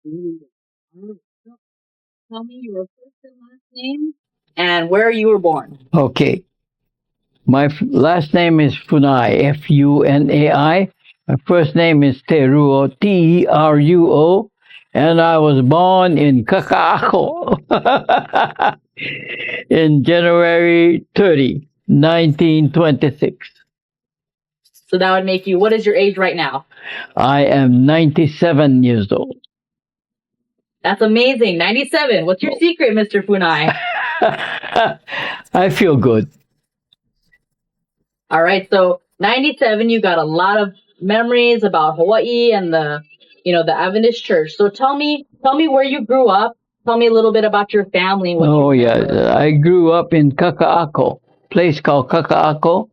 Ooh. Alright, so tell me your first and last name and where you were born. Okay. My last name is Funai, Funai. My first name is Teruo, Teruo, and I was born in Kakaako in January 30, 1926. So that would make you, what is your age right now? I am 97 years old. That's amazing. 97. What's your secret, Mr. Funai? I feel good. All right. So 97, you got a lot of memories about Hawaii and the Adventist church. So tell me where you grew up. Tell me a little bit about your family. What Oh, you yeah. remember. I grew up in Kakaako, place called Kakaako,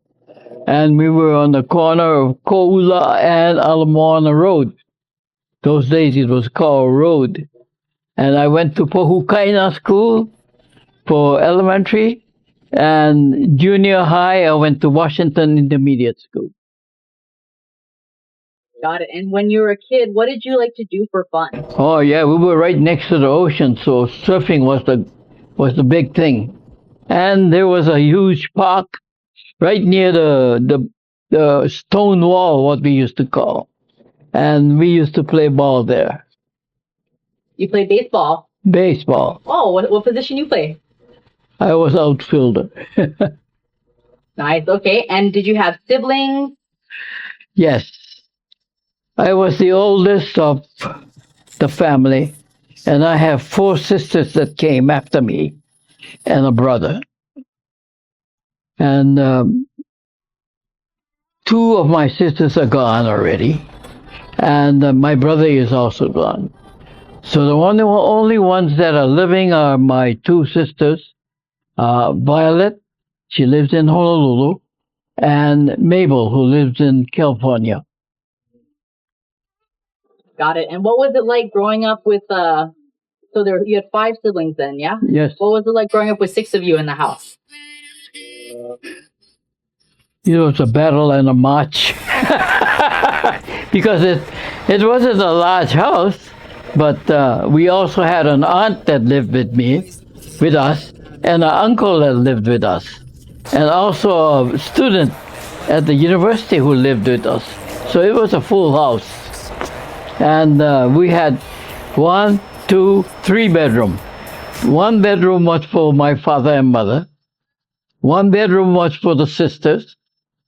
and we were on the corner of Koula and Alamoana Road. Those days it was called Road. And I went to Pohukaina School for elementary, and junior high I went to Washington Intermediate School. Got it. And when you were a kid, what did you like to do for fun? Oh yeah, we were right next to the ocean, so surfing was the big thing. And there was a huge park right near the stone wall, what we used to call, and we used to play ball there. You played baseball. Baseball. Oh, what position you play? I was outfielder. Nice. Okay. And did you have siblings? Yes, I was the oldest of the family, and I have four sisters that came after me, and a brother. And two of my sisters are gone already, and my brother is also gone. So the only ones that are living are my two sisters, Violet, she lives in Honolulu, and Mabel, who lives in California. Got it. And what was it like growing up with so there you had five siblings then, yeah? Yes, What was it like growing up with six of you in the house? it's a battle and a march because it wasn't a large house, but we also had an aunt that lived with us, and an uncle that lived with us, and also a student at the university who lived with us. So it was a full house, and we had one, two, three bedroom. One bedroom was for my father and mother. One bedroom was for the sisters,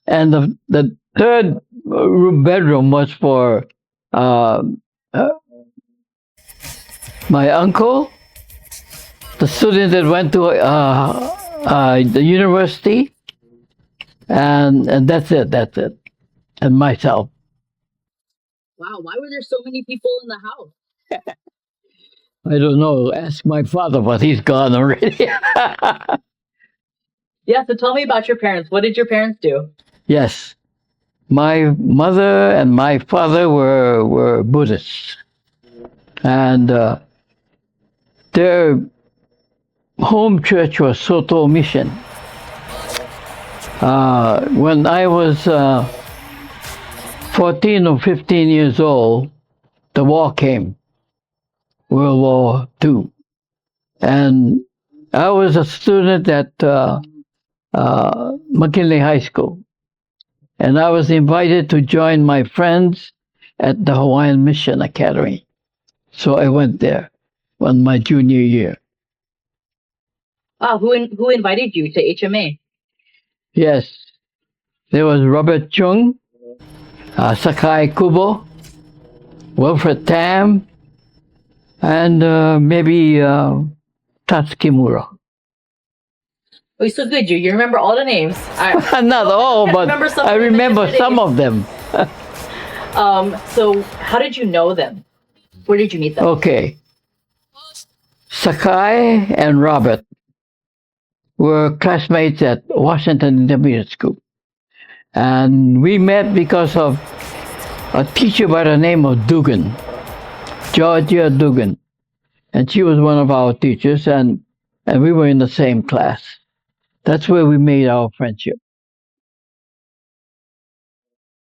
and the third bedroom was for uh, uh, my uncle, the student that went to the university, and that's it. That's it, and myself. Wow, why were there so many people in the house? I don't know. Ask my father, but he's gone already. Yeah, so tell me about your parents. What did your parents do? Yes, my mother and my father were Buddhists, and their home church was Soto Mission. When I was 14 or 15 years old, the war came, World War II. And I was a student at McKinley High School. And I was invited to join my friends at the Hawaiian Mission Academy. So I went there on my junior year. Wow, who invited you to HMA? Yes, there was Robert Chung, Sakai Kubo, Wilfred Tam, and maybe Tatsukimura. Oh, so good. You remember all the names. Not all, but remember some I of them remember today. some of them. So how did you know them? Where did you meet them? Okay. Sakai and Robert were classmates at Washington Intermediate School. And we met because of a teacher by the name of Dugan, Georgia Dugan. And she was one of our teachers, and we were in the same class. That's where we made our friendship.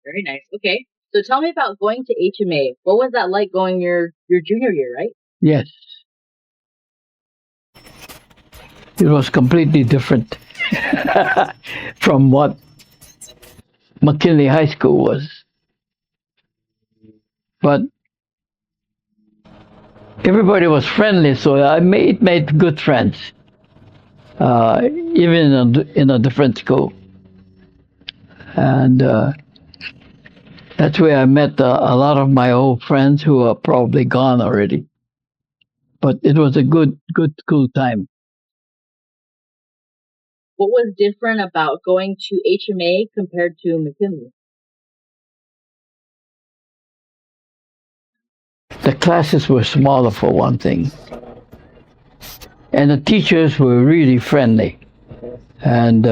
Very nice. Okay. So tell me about going to HMA. What was that like going your junior year, right? Yes, it was completely different from what McKinley High School was. But everybody was friendly, so it made good friends, even in a different school. And that's where I met a lot of my old friends who are probably gone already. But it was a good school time. What was different about going to HMA compared to McKinley? The classes were smaller for one thing, and the teachers were really friendly. And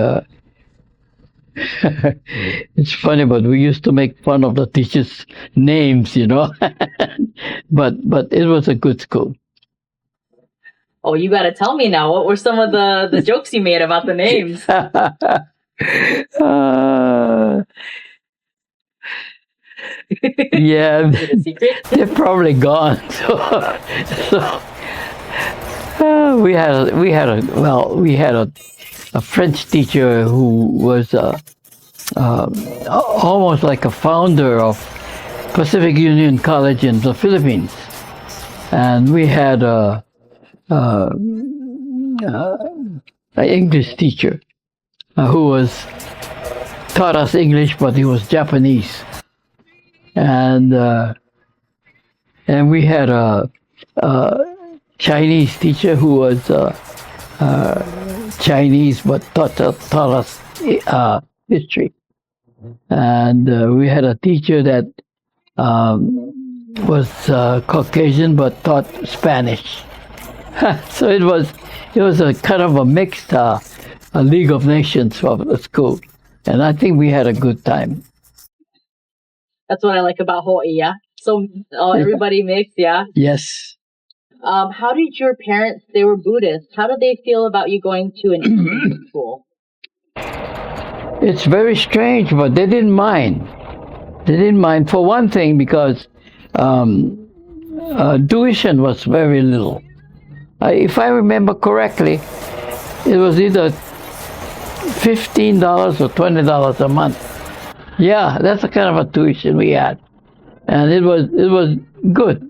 it's funny, but we used to make fun of the teachers' names, but it was a good school. Oh, you got to tell me now. What were some of the jokes you made about the names? Yeah, Is it a secret? they're probably gone. So we had a French teacher who was almost like a founder of Pacific Union College in the Philippines, and we had an English teacher who was taught us English, but he was Japanese, and we had a Chinese teacher who was Chinese but taught us history, and we had a teacher that was Caucasian but taught Spanish. So it was a kind of a mixed a League of Nations of the school, and I think we had a good time. That's what I like about Hawaii, yeah? So everybody mixed, yeah? Yes. How did your parents, they were Buddhist, how did they feel about you going to an Indian school? It's very strange, but they didn't mind. They didn't mind, for one thing, because tuition was very little. If I remember correctly, it was either $15 or $20 a month. Yeah, that's the kind of a tuition we had, and it was good.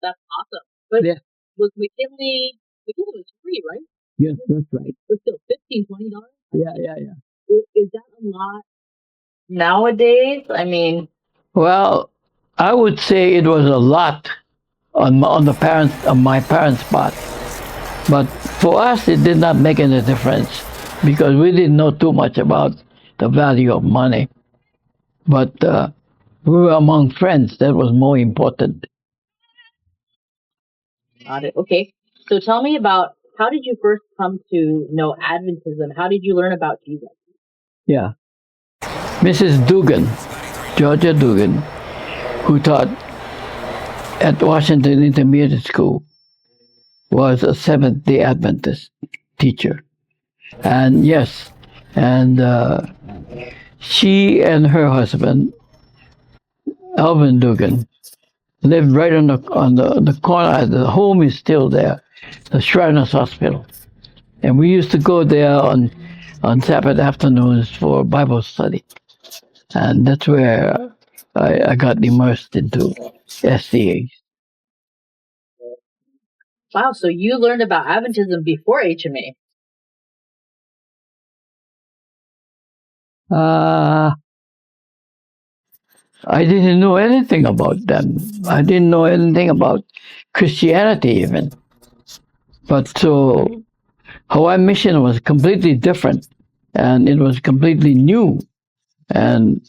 That's awesome. But Yeah. was McKinley was free, right? Yes, that's right. But still, $15, $20? Yeah. Is that a lot nowadays? I mean, Well, I would say it was a lot on my parents' part, but for us it did not make any difference because we didn't know too much about the value of money. But we were among friends. That was more important. got it. Okay. So tell me about how did you first come to know Adventism? How did you learn about Jesus? Yeah. Mrs. Dugan, Georgia Dugan, who taught at Washington Intermediate School, was a Seventh-day Adventist teacher. And yes, and she and her husband, Alvin Dugan, lived right on the corner. The home is still there, the Shriners Hospital. And we used to go there on Sabbath afternoons for Bible study. And that's where I got immersed into SDA. Wow, so you learned about Adventism before HMA. I didn't know anything about them. I didn't know anything about Christianity even. But so Hawaii Mission was completely different, and it was completely new. And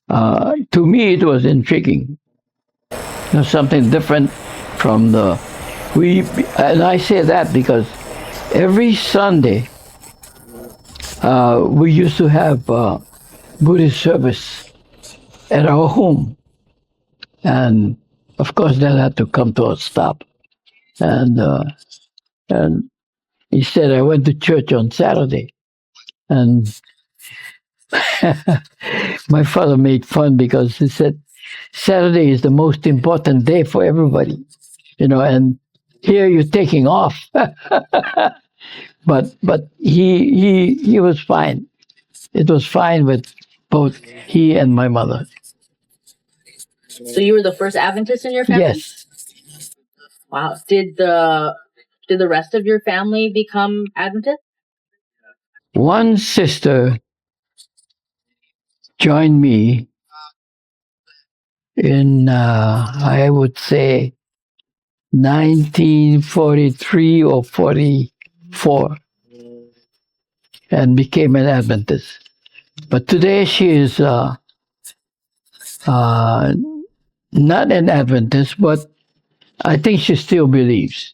to me, it was intriguing. It was something different from and I say that because every Sunday we used to have Buddhist service at our home, and of course that had to come to a stop. And instead, I went to church on Saturday, and My father made fun because he said Saturday is the most important day for everybody, and here you're taking off. But he was fine. It was fine with both he and my mother. So you were the first Adventist in your family? Yes. Wow. Did the rest of your family become Adventist? One sister joined me in, I would say, 1943 or 44, and became an Adventist. But today she is uh, not an Adventist, but I think she still believes.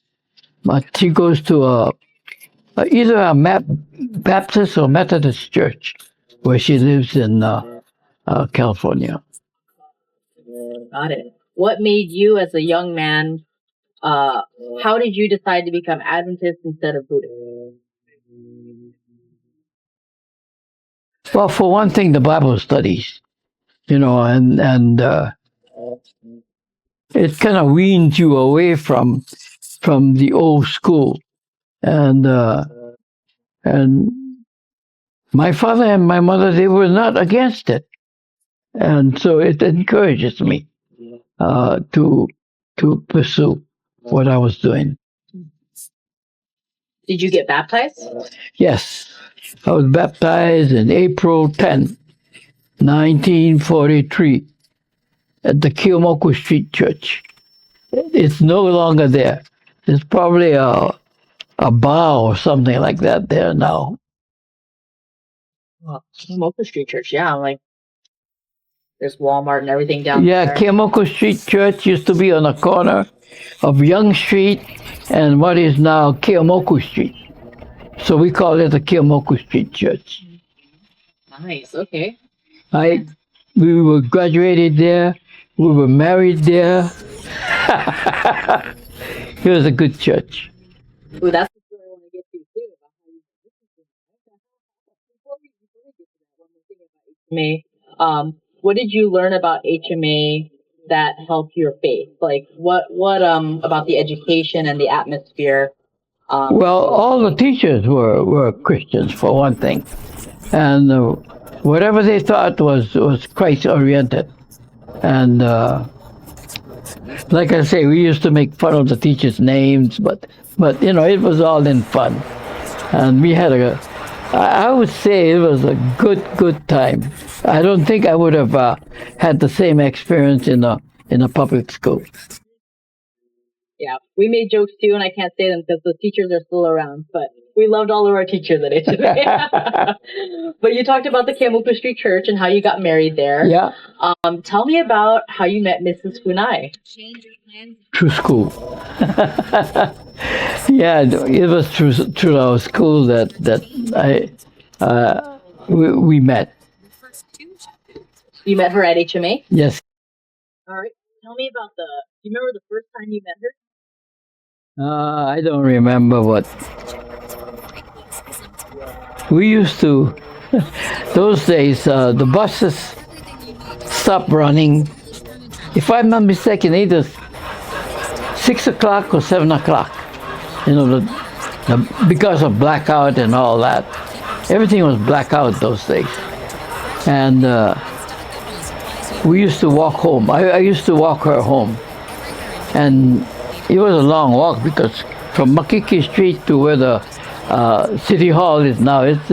But she goes to either a Baptist or Methodist church where she lives in California. Got it. What made you, as a young man, how did you decide to become Adventist instead of Buddhist? Well, for one thing, the Bible studies, and it kind of weans you away from the old school, and and my father and my mother, they were not against it, and so it encourages me to pursue what I was doing. Did you get baptized? Yes, I was baptized in April 10, 1943, at the Kiyomoku Street Church. It's no longer there. There's probably a bar or something like that there now. Oh, Mocha Street Church. Yeah, like there's Walmart and everything down Yeah, there. Kiyomoku Street Church used to be on the corner of Young Street and what is now Kiyomoku Street. So we call it the Kiyomoku Street Church. Nice. Okay. We were graduated there. We were married there. It was a good church. Ooh, that's the story I want to get to too. About how you before we get to that, one more thing about HMA. What did you learn about HMA that helped your faith? Like what about the education and the atmosphere? Well, all the teachers were Christians for one thing, and whatever they thought was Christ oriented. And like I say, we used to make fun of the teachers' names, but it was all in fun, and we had I would say it was a good time. I don't think I would have had the same experience in a public school. Yeah, we made jokes too, and I can't say them because the teachers are still around. But we loved all of our teachers at HMA. But you talked about the Kiyomoku Street Church and how you got married there. Yeah. Tell me about how you met Mrs. Funai. Through school. Yeah, it was through our school that we met. You met her at HMA? Yes. All right. Tell me about do you remember the first time you met her? I don't remember what. We used to, those days, the buses stopped running. If I'm not mistaken, either 6 o'clock or 7 o'clock. Because of blackout and all that. Everything was blackout those days. And we used to walk home. I used to walk her home. And it was a long walk because from Makiki Street to where the City Hall is now, it's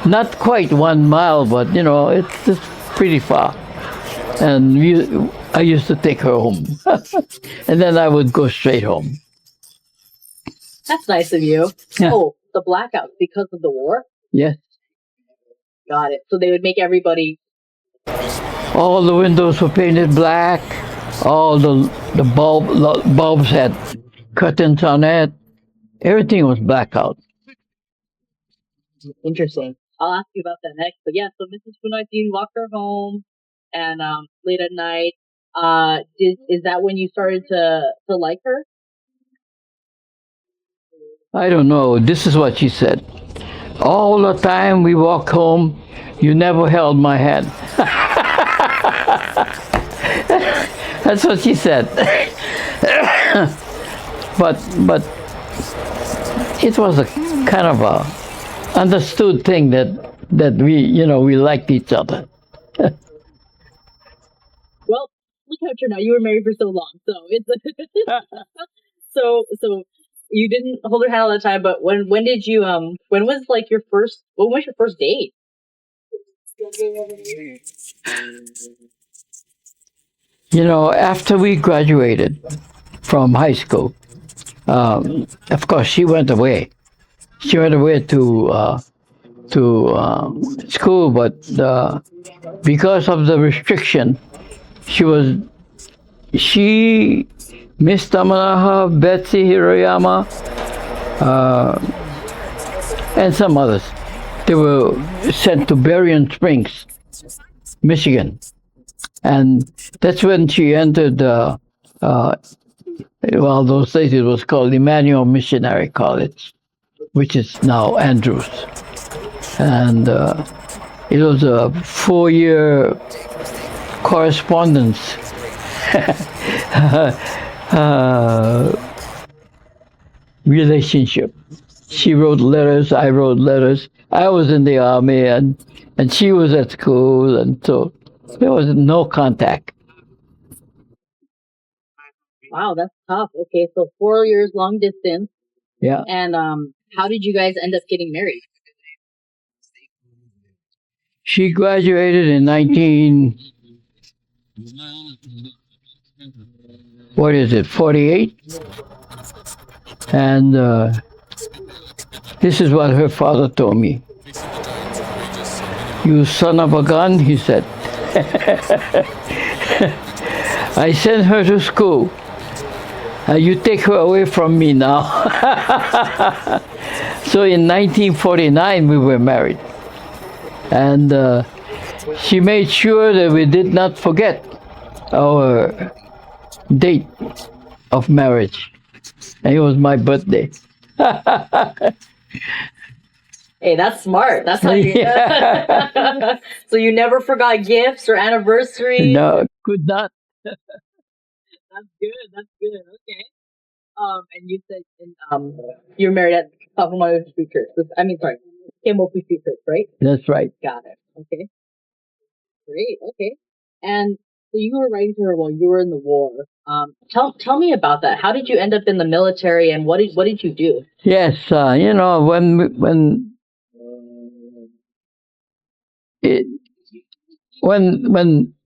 not quite 1 mile, but it's just pretty far. And I used to take her home, and then I would go straight home. That's nice of you. Yeah. Oh, the blackouts because of the war? Yes. Got it. So they would make everybody. All the windows were painted black. All the bulbs had curtains on it. Everything was blackout. Interesting. I'll ask you about that next. But yeah, so Mrs. Funai, you walked her home, and late at night. Is that when you started to like her? I don't know. This is what she said. All the time we walked home, you never held my hand. That's what she said. but it was a kind of a understood thing that we liked each other. Well, look how it turned out. You were married for so long, so it's so you didn't hold her hand all the time. But when did you when was like your first? When was your first date? After we graduated from high school, of course she went away. She went away to school, but because of the restriction, she, Miss Tamanaha, Betsy Hiroyama, and some others, they were sent to Berrien Springs, Michigan, and that's when she entered. Those days it was called Emmanuel Missionary College, which is now Andrews, and it was a 4-year correspondence relationship. She wrote letters, I wrote letters. I was in the army, and she was at school, and so there was no contact. Wow, that's tough. Okay, so 4 years long distance. Yeah. And how did you guys end up getting married? She graduated in 48? And this is what her father told me. "You son of a gun," he said. "I sent her to school. You take her away from me now." So in 1949 we were married. And she made sure that we did not forget our date of marriage. And it was my birthday. Hey, that's smart. That's how you. Yeah. So you never forgot gifts or anniversary. No, could not. That's good. That's good. Okay. And you said you were married at Papamoyo Street Church. Sorry, Kemoku Street Church, right? That's right. Got it. Okay. Great. Okay. And so you were writing to her while you were in the war. Tell me about that. How did you end up in the military, and what did you do? Yes, when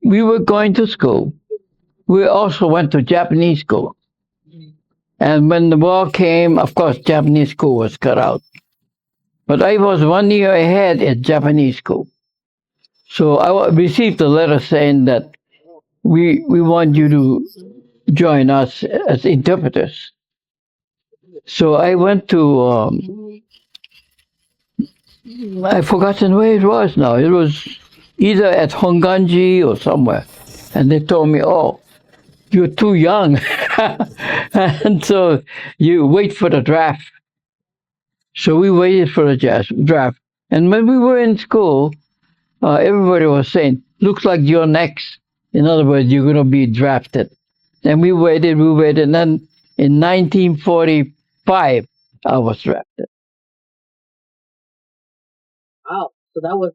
we were going to school, we also went to Japanese school. And when the war came, of course, Japanese school was cut out. But I was 1 year ahead at Japanese school. So I received a letter saying that we want you to join us as interpreters. So I went to, I've forgotten where it was now. It was either at Honganji or somewhere. And they told me, "Oh, you're too young." And so you wait for the draft. So we waited for the draft. And when we were in school, everybody was saying, "Looks like you're next." In other words, you're going to be drafted. And we waited. And then in 1945, I was drafted. Wow. So that was,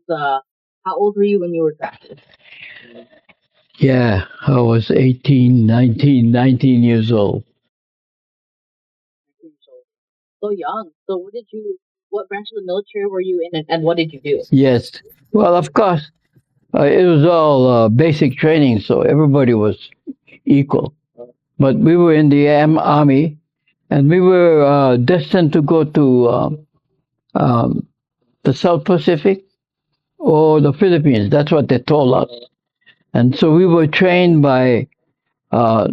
how old were you when you were drafted? Yeah, I was 19 years old. So young. So what branch of the military were you in, and what did you do? Yes. Well, of course, it was all basic training, so everybody was equal. But we were in the Army, and we were destined to go to the South Pacific or the Philippines. That's what they told us. And so we were trained by a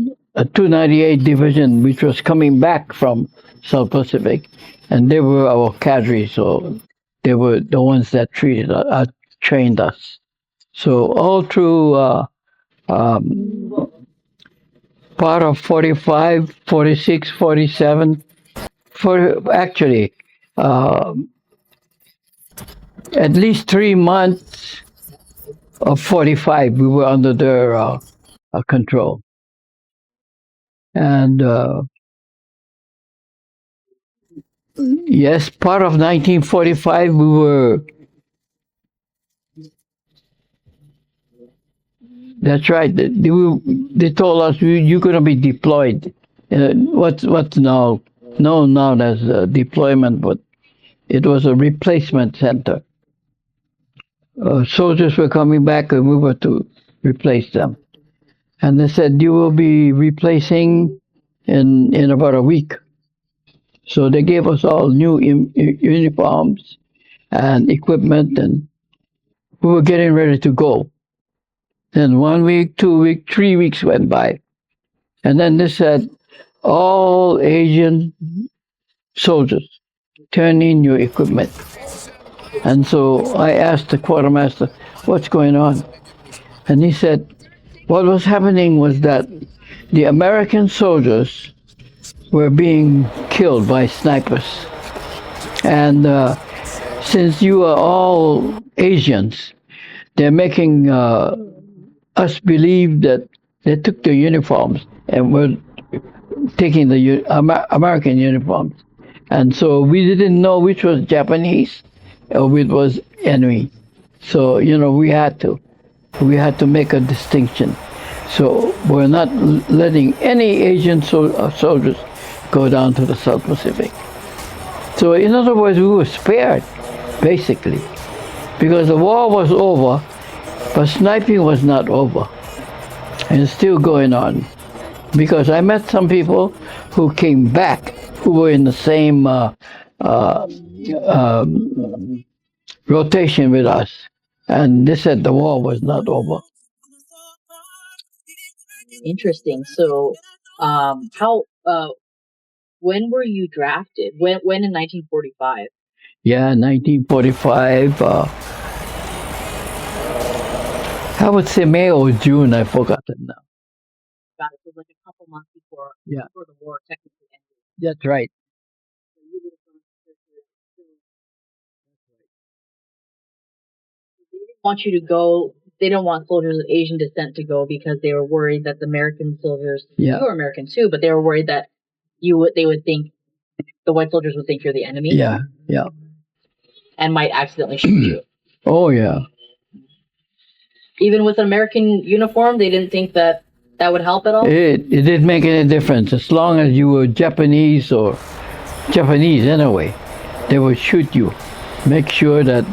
298 Division, which was coming back from South Pacific, and they were our cadre, so they were the ones that trained us. So all through part of 45, 46, 47, actually, at least 3 months of 45, we were under their control. And yes, part of 1945, we were. That's right. They told us you're going to be deployed. What's now known now as deployment, but it was a replacement center. Soldiers were coming back, and we were to replace them. And they said you will be replacing in about a week. So they gave us all new uniforms and equipment, and we were getting ready to go. Then 1 week, 2 weeks, 3 weeks went by. And then they said, all Asian soldiers, turn in your equipment. And so I asked the quartermaster, what's going on? And he said, what was happening was that the American soldiers were being killed by snipers. And since you are all Asians, they're making us believe that they took the uniforms and were taking the American uniforms. And so we didn't know which was Japanese or which was enemy. So, we had to make a distinction. So we're not letting any Asian soldiers go down to the South Pacific. So in other words, we were spared, basically, because the war was over, but sniping was not over. And it's still going on. Because I met some people who came back, who were in the same rotation with us. And they said the war was not over. Interesting. So, when were you drafted? When in 1945? Yeah, 1945. I would say May or June. I've forgotten now. Got it. So like a couple months before the war technically ended. That's right. So you would have gone They didn't want you to go. They don't want soldiers of Asian descent to go because they were worried that the American soldiers, you were American too, but they were worried that they would think the white soldiers would think you're the enemy. Yeah. And might accidentally shoot you. Oh yeah. Even with an American uniform, they didn't think that would help at all? It didn't make any difference. As long as you were Japanese or Japanese anyway, they would shoot you. Make sure that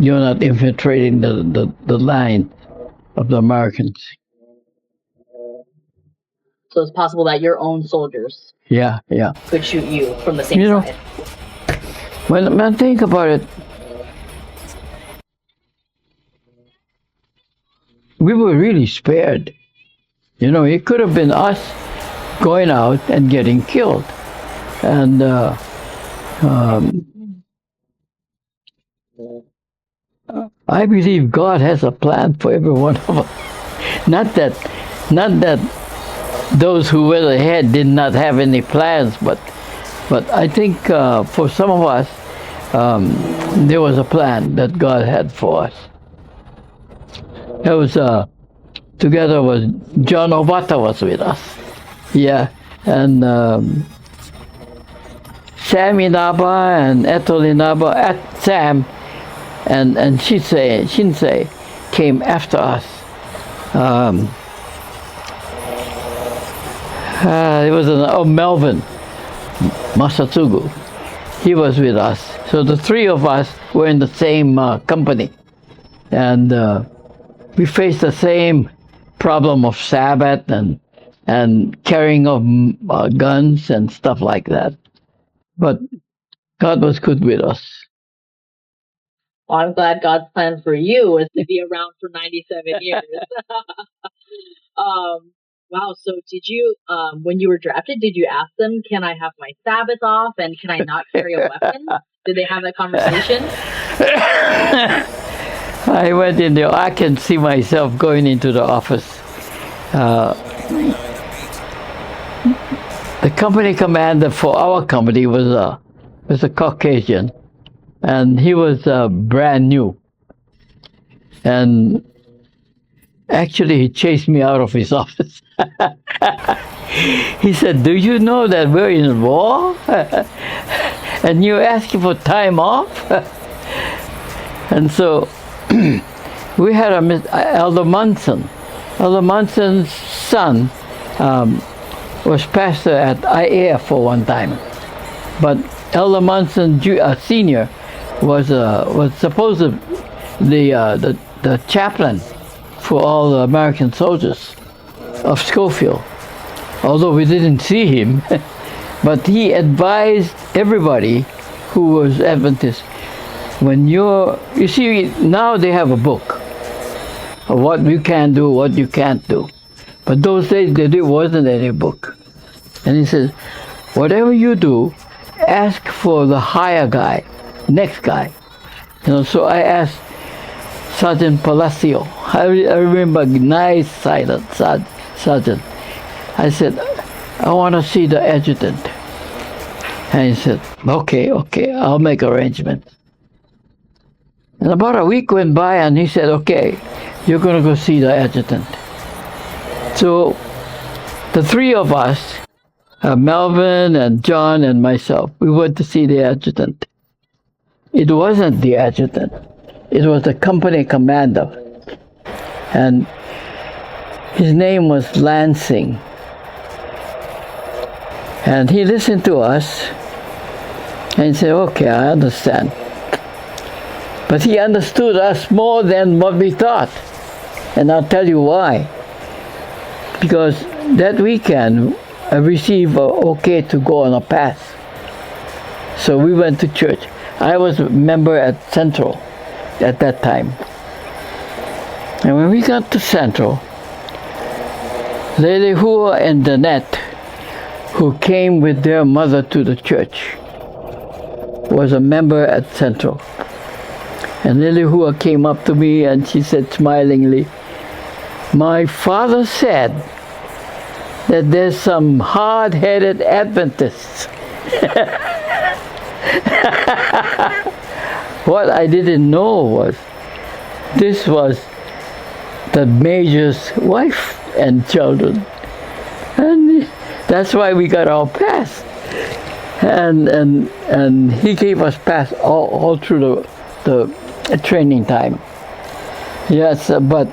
you're not infiltrating the line of the Americans. So it's possible that your own soldiers could shoot you from the same side. When I think about it, we were really spared. It could have been us going out and getting killed. And I believe God has a plan for every one of us. Not that those who went ahead did not have any plans, but I think for some of us, there was a plan that God had for us. That was together was John Obata was with us. Yeah, and Sam Inaba and Ethel Inaba, Sam and Shinsei came after us. It was Melvin Masatsugu. He was with us. So the three of us were in the same company. And we faced the same problem of Sabbath and carrying of guns and stuff like that. But God was good with us. Well, I'm glad God's plan for you is to be around for 97 years. Wow. So did you, when you were drafted, did you ask them, can I have my Sabbath off and can I not carry a weapon? Did they have that conversation? I went in there. I can see myself going into the office. The company commander for our company was was a Caucasian, and he was brand new. And actually, he chased me out of his office. He said, "Do you know that we're in war? And you're asking for time off?" And so we had Elder Munson. Elder Munson's son was pastor at IAF for one time, but Elder Munson Senior was supposed to the chaplain for all the American soldiers of Schofield. Although we didn't see him, but he advised everybody who was Adventist. When you see, now they have a book of what you can do, what you can't do. But those days there wasn't any book. And he says, whatever you do, ask for the higher guy, next guy. So I asked Sergeant Palacio. I remember, nice silent sergeant. I said, I want to see the adjutant. And he said, okay, I'll make arrangements. And about a week went by, and he said, okay, you're going to go see the adjutant. So the three of us, Melvin and John and myself, we went to see the adjutant. It wasn't the adjutant. It was the company commander. And his name was Lansing. And he listened to us and he said, okay, I understand. But he understood us more than what we thought. And I'll tell you why. Because that weekend, I received an okay to go on a pass. So we went to church. I was a member at Central at that time. And when we got to Central, Lele Hua and Danette, who came with their mother to the church, was a member at Central. And Lele Hua came up to me and she said smilingly, my father said that there's some hard-headed Adventists. What I didn't know was this was the major's wife and children. And that's why we got our pass. And he gave us pass all through the training time. Yes, but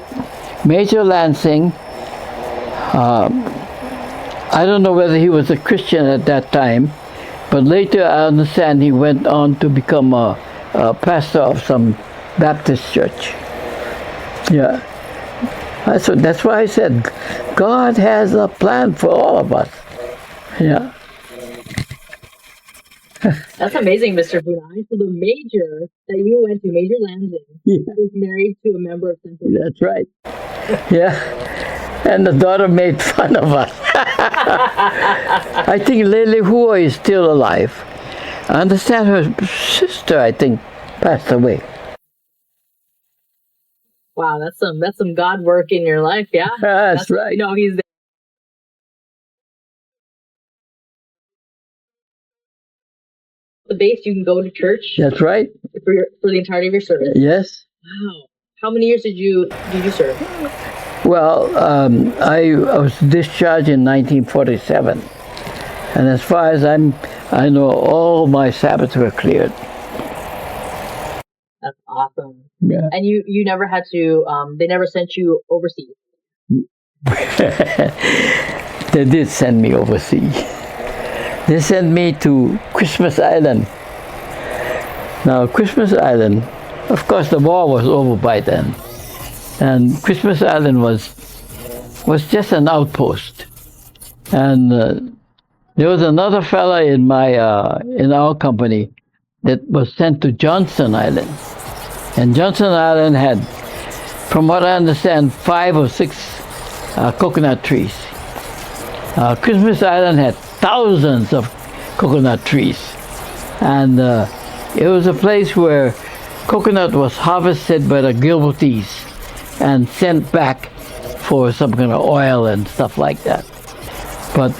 Major Lansing, I don't know whether he was a Christian at that time, but later I understand he went on to become a pastor of some Baptist church. Yeah. So that's why I said, God has a plan for all of us. Yeah. That's amazing, Mr. Funai. So the major that you went to, Major Lansing, was married to a member of Central. That's right. Yeah. And the daughter made fun of us. I think Lele Hua is still alive. I understand her sister, I think, passed away. Wow, that's some God work in your life, yeah? That's right. You know, he's there. The base, you can go to church. That's right. For the entirety of your service. Yes. Wow. How many years did you serve? Well, I was discharged in 1947, and as far as I know, all my Sabbaths were cleared. That's awesome. Yeah. And you never had to. They never sent you overseas. They did send me overseas. They sent me to Christmas Island. Now, Christmas Island, of course, the war was over by then. And Christmas Island was just an outpost. And there was another fella in our company that was sent to Johnston Island. And Johnston Island had, from what I understand, 5 or 6 coconut trees. Christmas Island had thousands of coconut trees. And it was a place where coconut was harvested by the Gilbertese and sent back for some kind of oil and stuff like that. But